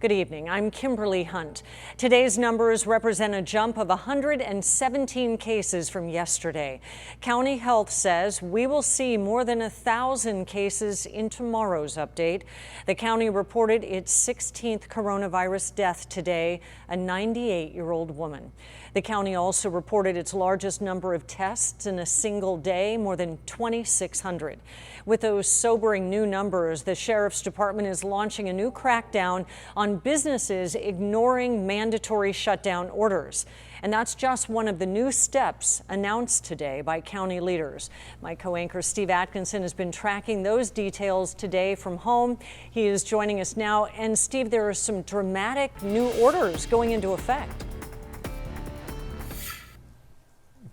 Good evening. I'm Kimberly Hunt. Today's numbers represent a jump of 117 cases from yesterday. County Health says we will see more than 1,000 cases in tomorrow's update. The county reported its 16th coronavirus death today, a 98-year-old woman. The county also reported its largest number of tests in a single day, more than 2,600. With those sobering new numbers, the Sheriff's Department is launching a new crackdown on businesses ignoring mandatory shutdown orders. And that's just one of the new steps announced today by county leaders. My co-anchor Steve Atkinson has been tracking those details today from home. He is joining us now. And Steve, there are some dramatic new orders going into effect.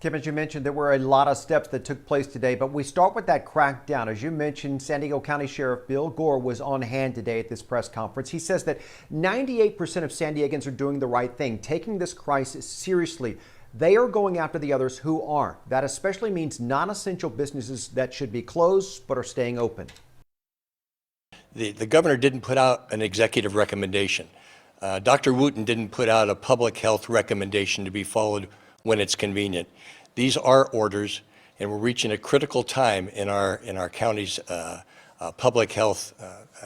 Kim, as you mentioned, there were a lot of steps that took place today, but we start with that crackdown. As you mentioned, San Diego County Sheriff Bill Gore was on hand today at this press conference. He says that 98% of San Diegans are doing the right thing, taking this crisis seriously. They are going after the others who aren't. That especially means non-essential businesses that should be closed but are staying open. The governor didn't put out an executive recommendation. Dr. Wooten didn't put out a public health recommendation to be followed when it's convenient. These are orders, and we're reaching a critical time in our county's public health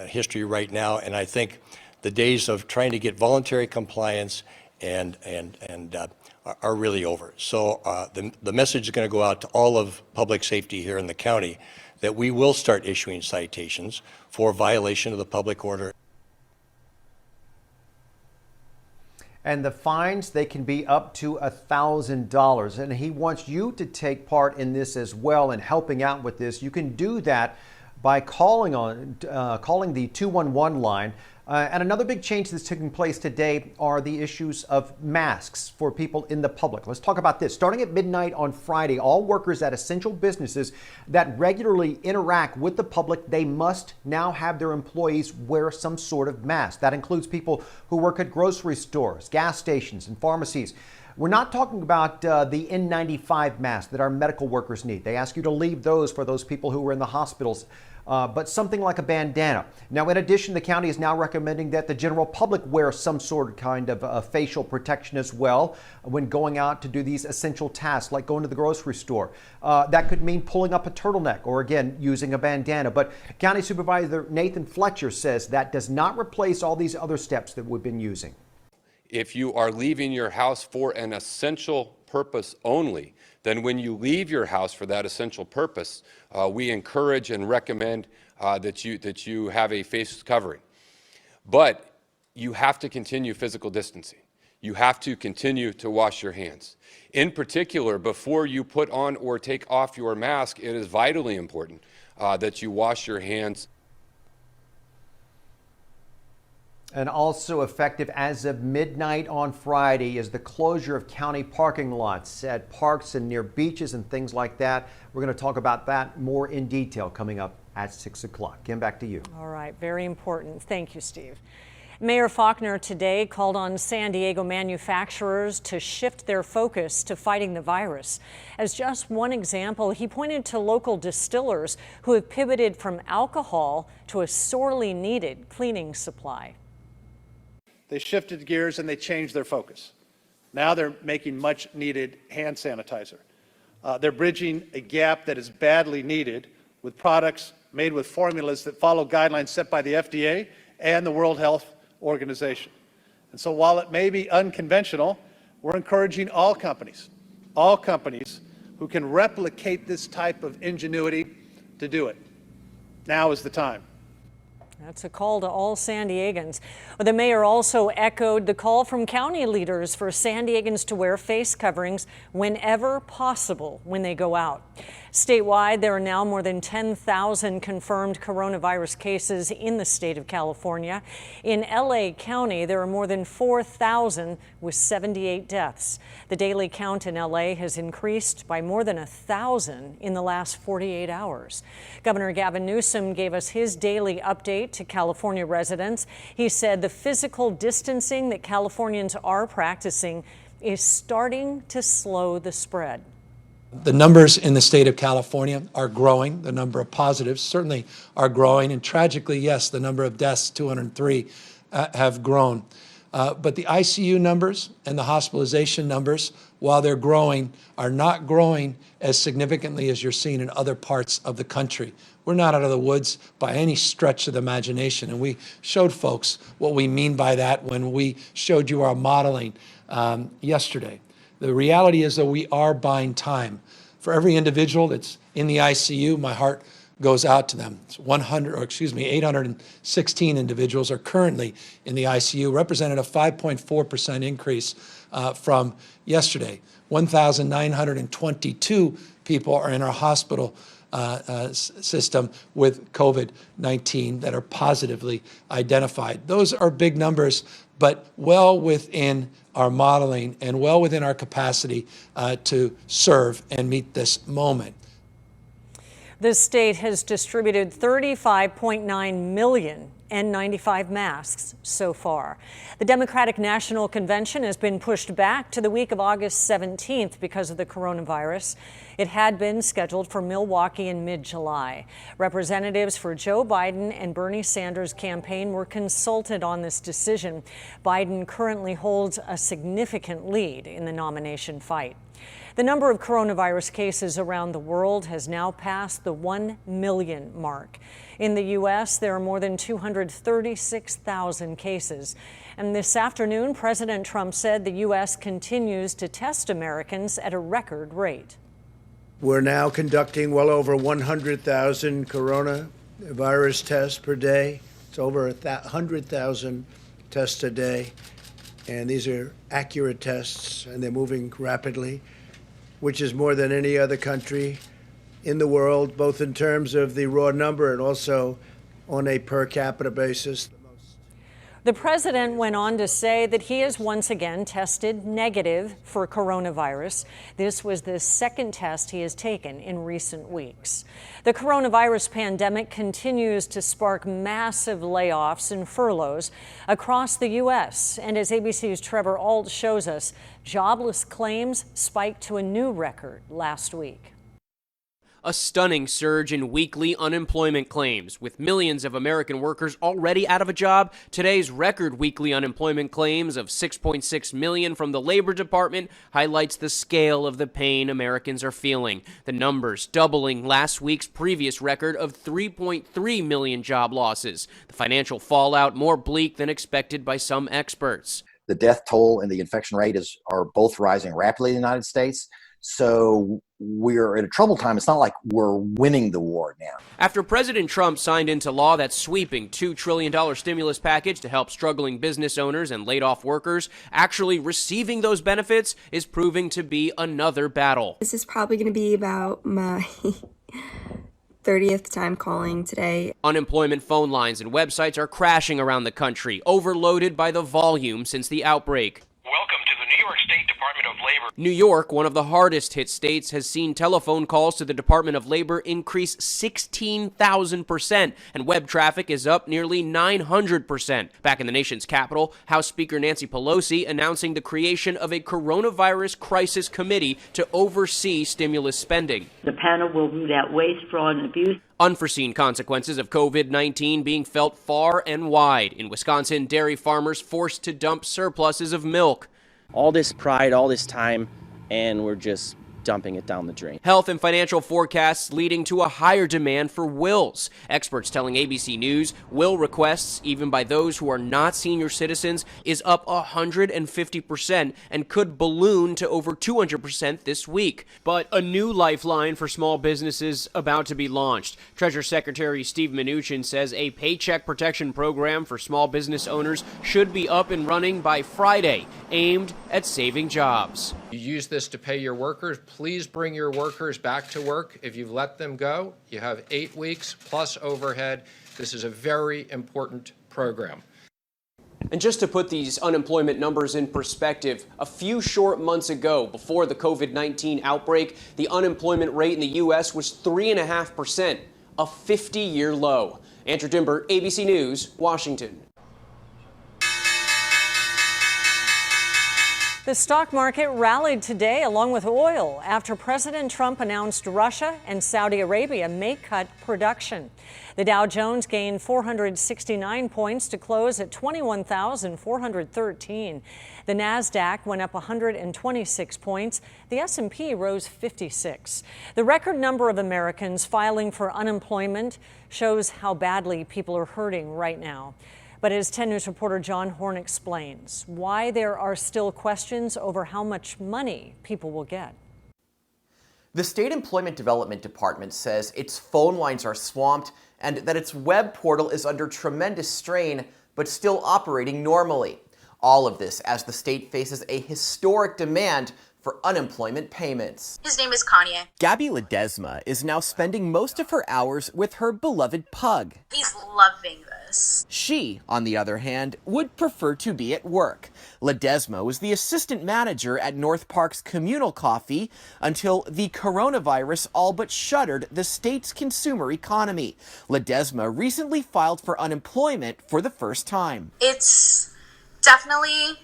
history right now. And I think the days of trying to get voluntary compliance are really over. So the message is going to go out to all of public safety here in the county that we will start issuing citations for violation of the public order. And the fines, they can be up to $1,000. And he wants you to take part in this as well and helping out with this. You can do that by calling the 211 line. And another big change that's taking place today are the issues of masks for people in the public. Let's talk about this. Starting at midnight on Friday, all workers at essential businesses that regularly interact with the public, they must now have their employees wear some sort of mask. That includes people who work at grocery stores, gas stations, and pharmacies. We're not talking about the N95 masks that our medical workers need. They ask you to leave those for those people who are in the hospitals. But something like a bandana. Now, in addition, the county is now recommending that the general public wear some sort of kind of facial protection as well when going out to do these essential tasks, like going to the grocery store. That could mean pulling up a turtleneck or, again, using a bandana. But County Supervisor Nathan Fletcher says that does not replace all these other steps that we've been using. If you are leaving your house for an essential purpose only, then when you leave your house for that essential purpose, we encourage and recommend that you have a face covering. But you have to continue physical distancing. You have to continue to wash your hands. In particular, before you put on or take off your mask, it is vitally important that you wash your hands. And also effective as of midnight on Friday is the closure of county parking lots at parks and near beaches and things like that. We're going to talk about that more in detail coming up at 6 o'clock. Kim, back to you. All right, very important. Thank you, Steve. Mayor Faulconer today called on San Diego manufacturers to shift their focus to fighting the virus. As just one example, he pointed to local distillers who have pivoted from alcohol to a sorely needed cleaning supply. They shifted gears and they changed their focus. Now they're making much needed hand sanitizer. They're bridging a gap that is badly needed with products made with formulas that follow guidelines set by the FDA and the World Health Organization. And so while it may be unconventional, we're encouraging all companies who can replicate this type of ingenuity to do it. Now is the time. That's a call to all San Diegans. The mayor also echoed the call from county leaders for San Diegans to wear face coverings whenever possible when they go out. Statewide, there are now more than 10,000 confirmed coronavirus cases in the state of California. In LA County, there are more than 4,000 with 78 deaths. The daily count in LA has increased by more than 1,000 in the last 48 hours. Governor Gavin Newsom gave us his daily update to California residents. He said the physical distancing that Californians are practicing is starting to slow the spread. The numbers in the state of California are growing. The number of positives certainly are growing. And tragically, yes, the number of deaths, 203, have grown. But the ICU numbers and the hospitalization numbers, while they're growing, are not growing as significantly as you're seeing in other parts of the country. We're not out of the woods by any stretch of the imagination. And we showed folks what we mean by that when we showed you our modeling yesterday. The reality is that we are buying time. For every individual that's in the ICU, my heart goes out to them. It's 816 individuals are currently in the ICU, represented a 5.4% increase from yesterday. 1,922 people are in our hospital system with COVID-19 that are positively identified. Those are big numbers, but well within our modeling and well within our capacity to serve and meet this moment. The state has distributed 35.9 million N95 masks so far. The Democratic National Convention has been pushed back to the week of August 17th because of the coronavirus. It had been scheduled for Milwaukee in mid-July. Representatives for Joe Biden and Bernie Sanders' campaign were consulted on this decision. Biden currently holds a significant lead in the nomination fight. The number of coronavirus cases around the world has now passed the 1 million mark. In the U.S., there are more than 236,000 cases. And this afternoon, President Trump said the U.S. continues to test Americans at a record rate. We're now conducting well over 100,000 coronavirus tests per day. It's over 100,000 tests a day. And these are accurate tests, and they're moving rapidly, which is more than any other country in the world, both in terms of the raw number and also on a per capita basis. The president went on to say that he has once again tested negative for coronavirus. This was the second test he has taken in recent weeks. The coronavirus pandemic continues to spark massive layoffs and furloughs across the U.S. And as ABC's Trevor Ault shows us, jobless claims spiked to a new record last week. A stunning surge in weekly unemployment claims. With millions of American workers already out of a job, today's record weekly unemployment claims of 6.6 million from the Labor Department highlights the scale of the pain Americans are feeling. The numbers doubling last week's previous record of 3.3 million job losses. The financial fallout more bleak than expected by some experts. The death toll and the infection rate are both rising rapidly in the United States. So we're at a troubled time. It's not like we're winning the war now. After President Trump signed into law that sweeping $2 trillion stimulus package to help struggling business owners and laid-off workers, actually receiving those benefits is proving to be another battle. This is probably going to be about my 30th time calling today. Unemployment phone lines and websites are crashing around the country, overloaded by the volume since the outbreak. Welcome to the New York State Department of Labor. New York, one of the hardest hit states, has seen telephone calls to the Department of Labor increase 16,000%, and web traffic is up nearly 900%. Back in the nation's capital, House Speaker Nancy Pelosi announcing the creation of a coronavirus crisis committee to oversee stimulus spending. The panel will root out waste, fraud, and abuse. Unforeseen consequences of COVID-19 being felt far and wide. In Wisconsin, dairy farmers forced to dump surpluses of milk. All this pride, all this time, and we're just dumping it down the drain. Health and financial forecasts leading to a higher demand for wills. Experts telling ABC News will requests, even by those who are not senior citizens, is up 150% and could balloon to over 200% this week. But a new lifeline for small businesses about to be launched. Treasury Secretary Steve Mnuchin says a paycheck protection program for small business owners should be up and running by Friday, aimed at saving jobs. You use this to pay your workers. Please bring your workers back to work. If you've let them go, you have 8 weeks plus overhead. This is a very important program. And just to put these unemployment numbers in perspective, a few short months ago, before the COVID-19 outbreak, the unemployment rate in the U.S. was 3.5%, a 50-year low. Andrew Dimber, ABC News, Washington. The stock market rallied today along with oil after President Trump announced Russia and Saudi Arabia may cut production. The Dow Jones gained 469 points to close at 21,413. The Nasdaq went up 126 points. The S&P rose 56. The record number of Americans filing for unemployment shows how badly people are hurting right now. But as 10 News reporter John Horn explains, why there are still questions over how much money people will get. The State Employment Development Department says its phone lines are swamped and that its web portal is under tremendous strain, but still operating normally. All of this as the state faces a historic demand for unemployment payments. His name is Kanye. Gabby Ledesma is now spending most of her hours with her beloved pug. He's loving this. She, on the other hand, would prefer to be at work. Ledesma was the assistant manager at North Park's Communal Coffee until the coronavirus all but shuttered the state's consumer economy. Ledesma recently filed for unemployment for the first time. It's definitely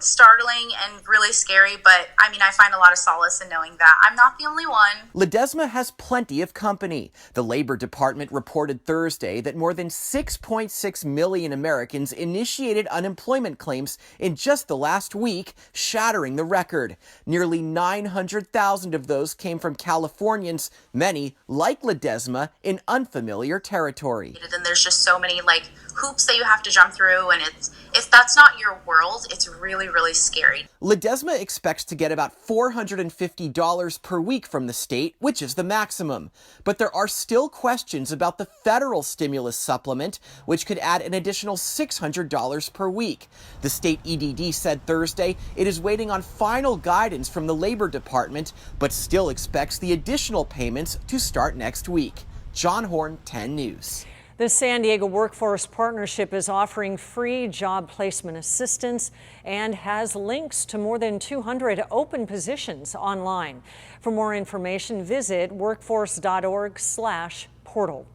startling and really scary, but I mean, I find a lot of solace in knowing that I'm not the only one. Ledesma has plenty of company. The Labor Department reported Thursday that more than 6.6 million Americans initiated unemployment claims in just the last week, shattering the record. Nearly 900,000 of those came from Californians, many, like Ledesma, in unfamiliar territory. And there's just so many hoops that you have to jump through, and if that's not your world, it's really scary. Ledesma expects to get about $450 per week from the state, which is the maximum. But there are still questions about the federal stimulus supplement, which could add an additional $600 per week. The state EDD said Thursday it is waiting on final guidance from the Labor Department, but still expects the additional payments to start next week. John Horn, 10 News. The San Diego Workforce Partnership is offering free job placement assistance and has links to more than 200 open positions online. For more information, visit workforce.org/portal.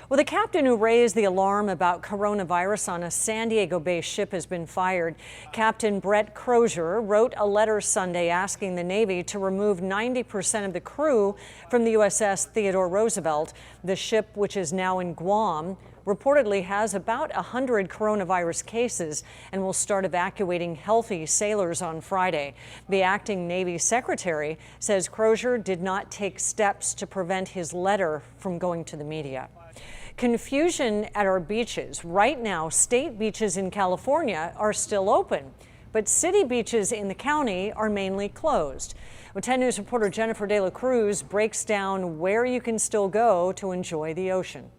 Well, the captain who raised the alarm about coronavirus on a San Diego-based ship has been fired. Captain Brett Crozier wrote a letter Sunday asking the Navy to remove 90% of the crew from the USS Theodore Roosevelt. The ship, which is now in Guam, reportedly has about 100 coronavirus cases and will start evacuating healthy sailors on Friday. The acting Navy secretary says Crozier did not take steps to prevent his letter from going to the media. Confusion at our beaches. Right now, state beaches in California are still open, but city beaches in the county are mainly closed. Well, 10 News reporter Jennifer De La Cruz breaks down where you can still go to enjoy the ocean.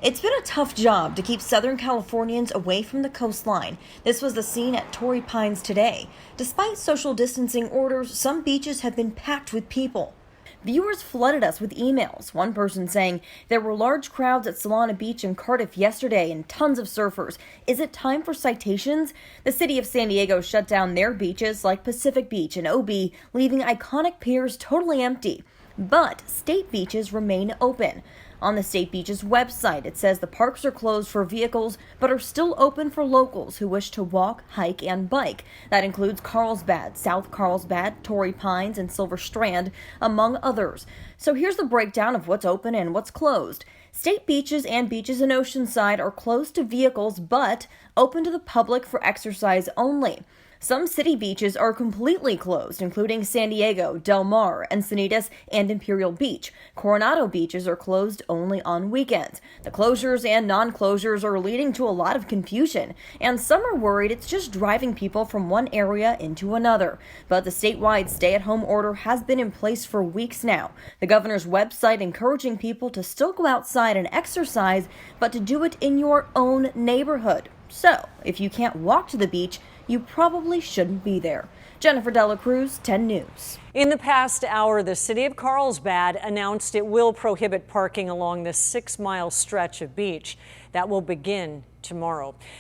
It's been a tough job to keep Southern Californians away from the coastline. This was the scene at Torrey Pines today. Despite social distancing orders, some beaches have been packed with people. Viewers flooded us with emails, one person saying, "There were large crowds at Solana Beach in Cardiff yesterday and tons of surfers. Is it time for citations?" The city of San Diego shut down their beaches like Pacific Beach and OB, leaving iconic piers totally empty. But state beaches remain open. On the state beach's website, it says the parks are closed for vehicles, but are still open for locals who wish to walk, hike, and bike. That includes Carlsbad, South Carlsbad, Torrey Pines, and Silver Strand, among others. So here's the breakdown of what's open and what's closed. State beaches and beaches in Oceanside are closed to vehicles, but open to the public for exercise only. Some city beaches are completely closed, including San Diego, Del Mar, Encinitas, and Imperial Beach. Coronado beaches are closed only on weekends. The closures and non-closures are leading to a lot of confusion, and some are worried it's just driving people from one area into another. But the statewide stay-at-home order has been in place for weeks now. The governor's website encouraging people to still go outside and exercise, but to do it in your own neighborhood. So, if you can't walk to the beach, you probably shouldn't be there. Jennifer De La Cruz, 10 News. In the past hour, the city of Carlsbad announced it will prohibit parking along the 6-mile stretch of beach. That will begin tomorrow.